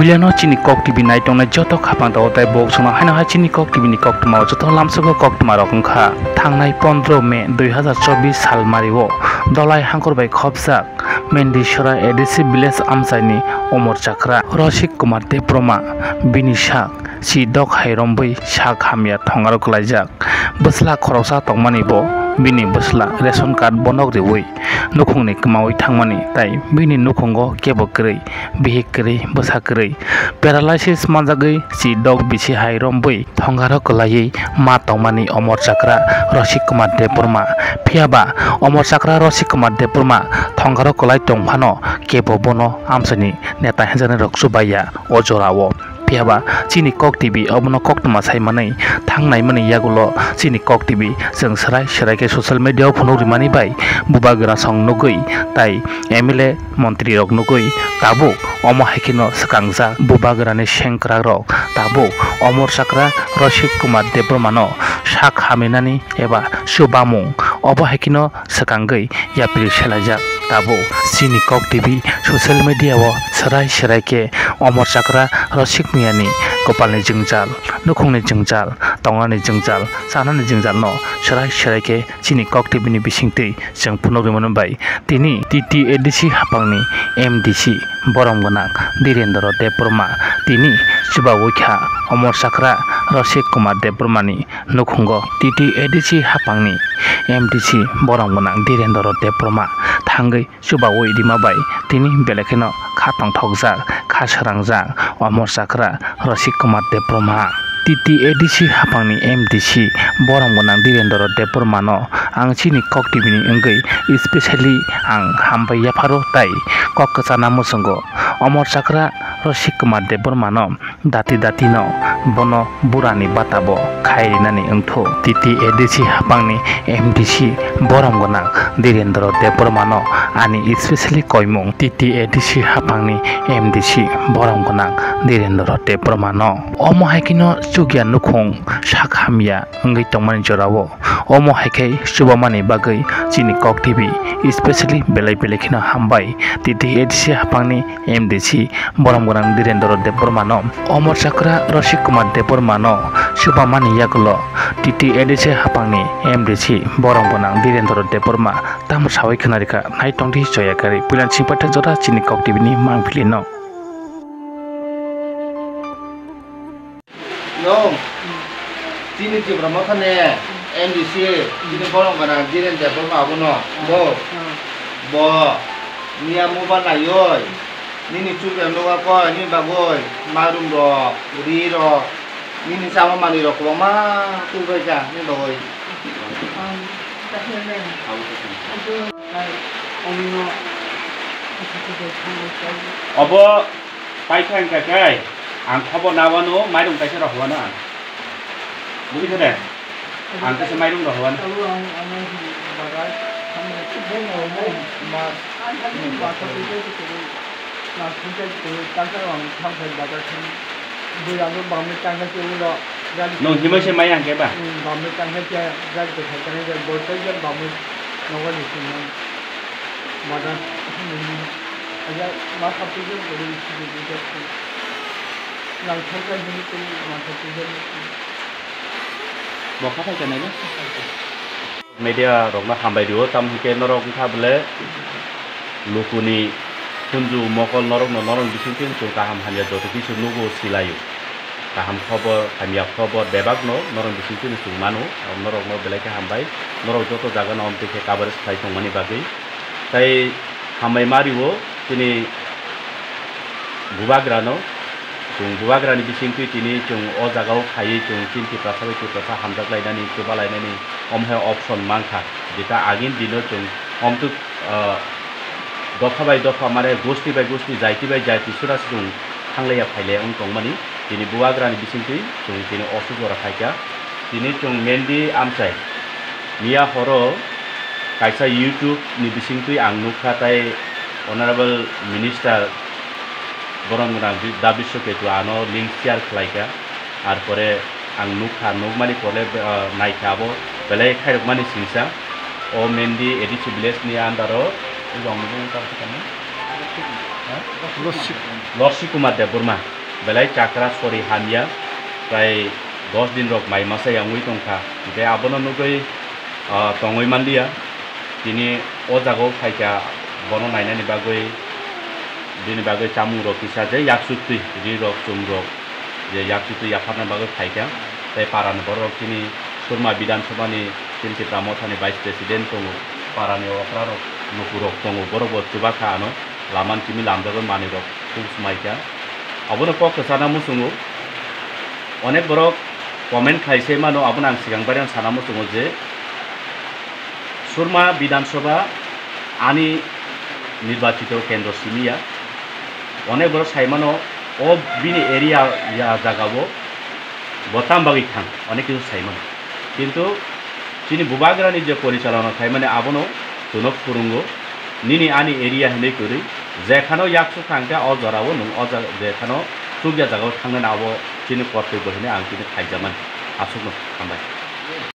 Puilano chini kok TV night on a joto kapang da otai box on a hana chini kok TV ni kok tama joto lamsoko kok tama rokong kha thangnai 15 May 2024 sal mariwo dolai hangkor bai khobsak Mendi Shora ADC Village Amsaini Omor Chakra Roshik Kumar Deproma Bini Shak Si Dok Hairombai Shak Hamia Thongaro Klaijak Basla Khorosa Tongmani Bo Bini Basla Ration Card Bonok Rewi Nukungni Kamawi Thangmani Tai Bini Nukungo Kebo Krei Bihi Krei Basa Krei Paralysis Manjagai Si Dok Bichi Hairombai Thongaro Klai Ma Tongmani Omor Chakra Roshik Kumar Deproma Phiaba Omor Chakra Roshik Kumar Deproma Thongaro Klai Tongphano Kebo Bono Amsani Neta Hanjani Roksubaya Ojorawo Phiaba chini kok TV abono kok tama saimani thangnai mani yagulo chini kok TV जों सराय के social media फनो रिमानी bye Bubagra सं नुगै ताई MLA मंत्री रक नुगै ताबो अमो हाकिनो सकांजा बुबागरानि शेंक्रा रक ताबो अमर चक्रा रशिक कुमार देबरमानो शाक हामिनानि एबा सुबामु अबो हाकिनो सकांगै यापिरि सेलाजा ताबो चीनी कक टीवी सोशल मीडिया वो सराय के अमर चक्रा रशिक मियानी कपालनि जंजाल नुखुंनि जंजाल तंगानि जंजाल सानानि जंजाल न सराय के चीनी कक टीवी नि बिसिंगतै जों पुनरिमन बाय तिनि TTADC हापांनि MDC बरमगना धीरेन्द्र देबबर्मा तिनि सुबा वैखा अमर चक्रा रशिक कुमार देबबर्मानि नुखुंग TTADC हापांनि MDC बरमगना धीरेन्द्र देबबर्मा थांगै सुबा वैदिमा बाय तिनि बेलेखेनो खाथं थकजा खासरांजा अमर चक्रा रशिक कुमार देबबर्मा TTADC हापांनि MDC बरमगना धीरेन्द्र देबबर्मानो आं चीनी कक टीवी नि अंगै स्पेशली आं हामबाय याफारो ताई कक कचाना मुसंगो अमर चक्रा रशिक कुमार देबबर्मानो दाति न बनो बुरानि बाताबो खायरिनानि अंथो TTADC हापांनि MDC बरमगना धीरेन्द्र देबबर्मानो आनि स्पेशली कयमुं TTADC हापांनि MDC बरमगना धीरेन्द्र देबबर्मानो अमो हाकिनो सुगिया नुखुं साखामिया अंगै तंमानि जरावो अमो हाइकै सुबमानि बागै चीनी कक टीवी स्पेशली बेलेखिनो हामबाय TTADC हापांनि MDC बरमगना धीरेन्द्र देबबर्मानो अमर चक्रा रशिक कुमार देबबर्मानो सुबमानि यागलो TTADC हापांनि MDC बरमगना धीरेन्द्र देबबर्मा ताम सावै खोनारिका नाइटंथि जयाकारि पुलानसिं पाठक जरा चीनी कक टीवी नि मांगफिलिनो No, sini cuma makan MDC, sini borong kana jiren jatuh apa no, bo, ni amu ban ayoy, ni cuci ando apa, ni bagoy, marum ro, ri ro, ni sama mani ro, kalau mah tu baca, ni bagoy. Apa, paitang kakai. Ang khobor nawano mairung kaisa rahwana bui thade ang kaisa mairung rahwan no himai se mai ang ke ba media rokna hambai dio tam hike norok thable lukuni kunju mokol norok bisingtin chu kaham hanya joto kisu nugo silayu kaham khobor hamia khobor bebagno norok bisingtin chu manu norok no beleke hambai norok joto jaga na omte ke kabar sai thongmani bagai tai hambai mariwo tini bubagrano chung bubagrani bisingtui tini chung o jagao khayei chung tinti prasa hamjak lainani chuba lainani omhe option mangkha jeta agin dino chung omtu dofa bai dofa mare gosti bai gosti jaiti bai jaiti suras chung thangleya phaile ong tongmani tini bubagrani bisingtui chung tini osu jora khaika tini chung mendi amsai mia horo kaisa YouTube ni bisingtui ang nukha tai honorable minister boromgana dabisho ketu ano link share khlaika ar pore ang nukmani pore naikabo belai khairokmani singsa o mendi ADC village ni andaro jomung tarkana lassi Kumar Debbarma বেলাই চাকরা sorry হামিয়া প্রায় 10 দিন rock মাই মাসে আঙুই টংখা যে আবনো নুগৈ টঙই মানলিয়া তিনি ও জাগাও ফাইকা বন নাইনানি বাগৈ দিনি বাগৈ চামু রক কিসা যে ইয়াকসুতুই রি রক চুম রক যে ইয়াকসুতুই ইয়াফারনা বাগৈ ফাইকা তাই পারানি বড় রক তিনি সুরমা বিধানসভানি তিনটি প্রামথানি ভাইস প্রেসিডেন্ট দङ পারানি অকরা রক নুকু রক দङ বড় বড় চুবাখা আনো লামান kimi লামদাগো মানি রক খুব মাইকা আবনো কক সানা মুসুঙু অনেক বড় কমেন্ট খাইছে মানো আবনো আং সিগাংবারে আং সানা মুসুঙু যে সুরমা বিধানসভা আনি নির্বাচিত কেন্দ্র সিমিয়া অনেক বড় সাইমানো ও বিনি এরিয়া জাগাবো বতাম বাগি থাং অনেক কিছু সাইমান কিন্তু তিনি বুবাগ্রানি যে পরিচালনা খাই মানে আবনো জনক ফুরুঙ্গো নিনি আনি এরিয়া হেনে করি যেখানেও ইয়াকসু থাঙ্কা অ জরাবো নং অ যেখানেও সুগিয়া জায়গাও থাंनो नावो তিনি কর্তব্য হেনে আং তিনি খাইজামান আসুক হামবাই